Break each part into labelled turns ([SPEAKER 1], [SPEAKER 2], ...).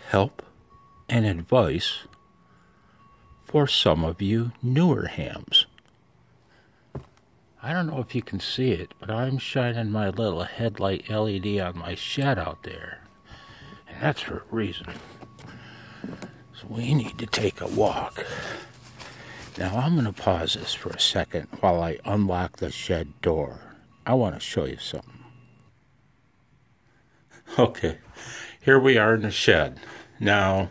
[SPEAKER 1] help and advice for some of you newer hams. I don't know if you can see it, but I'm shining my little headlight LED on my shed out there. And that's for a reason. So we need to take a walk. Now I'm going to pause this for a second while I unlock the shed door. I want to show you something. Okay, here we are in the shed. Now,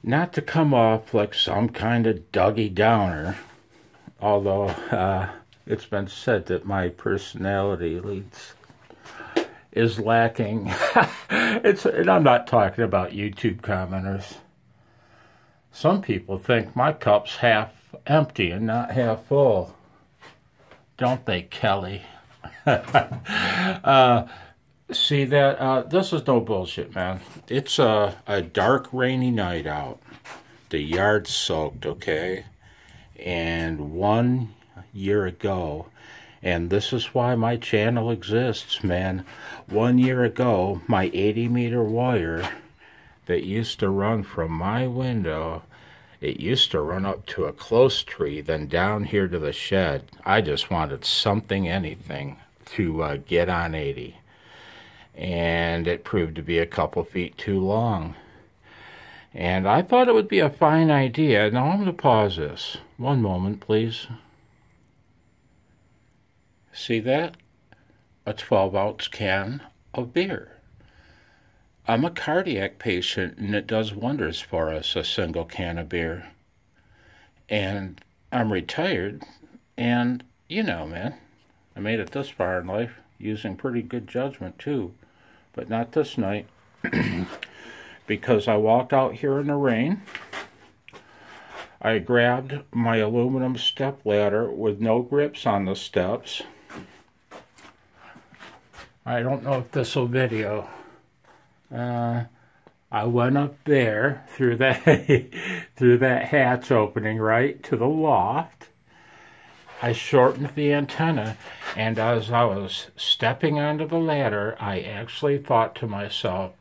[SPEAKER 1] not to come off like some kind of Dougie Downer, although it's been said that my personality is lacking. And I'm not talking about YouTube commenters. Some people think my cup's half empty and not half full. Don't they, Kelly? See that? This is no bullshit, man. It's a dark, rainy night out. The yard's soaked, okay? And 1 year ago, and this is why my channel exists, man. 1 year ago, my 80-meter wire that used to run from my window, it used to run up to a close tree, then down here to the shed. I just wanted something, anything, to get on 80. And it proved to be a couple feet too long. And I thought it would be a fine idea. Now I'm going to pause this. One moment, please. See that? A 12-ounce can of beer. I'm a cardiac patient, and it does wonders for us, a single can of beer. And I'm retired, and, you know, man, I made it this far in life using pretty good judgment, too. But not this night, because I walked out here in the rain. I grabbed my aluminum step ladder with no grips on the steps. I don't know if this will video. I went up there through that hatch opening right to the loft. I shortened the antenna, and as I was stepping onto the ladder, I actually thought to myself,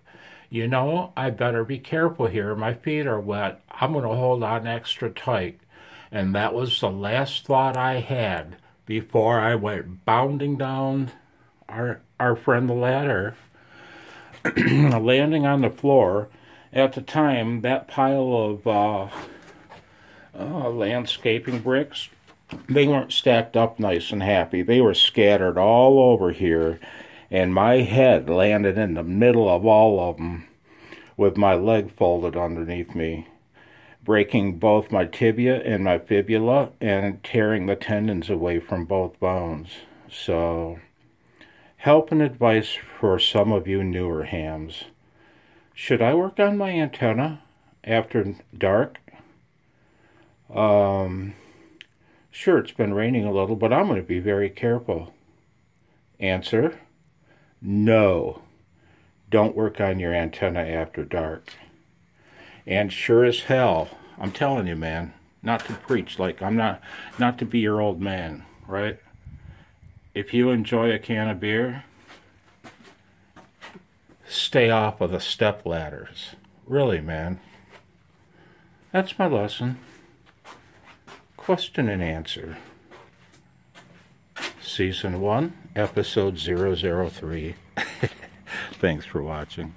[SPEAKER 1] you know, I better be careful here. My feet are wet. I'm going to hold on extra tight. And that was the last thought I had before I went bounding down our friend the ladder, landing on the floor. At the time, that pile of landscaping bricks, they weren't stacked up nice and happy. They were scattered all over here, and my head landed in the middle of all of them with my leg folded underneath me, breaking both my tibia and my fibula and tearing the tendons away from both bones. So, help and advice for some of you newer hams. Should I work on my antenna after dark? Sure, it's been raining a little, but I'm going to be very careful. Answer: no. Don't work on your antenna after dark. And sure as hell, I'm telling you, man, not to preach like I'm not to be your old man, right? If you enjoy a can of beer, stay off of the step ladders. Really, man. That's my lesson. Question and answer. Season 1, Episode 003. Thanks for watching.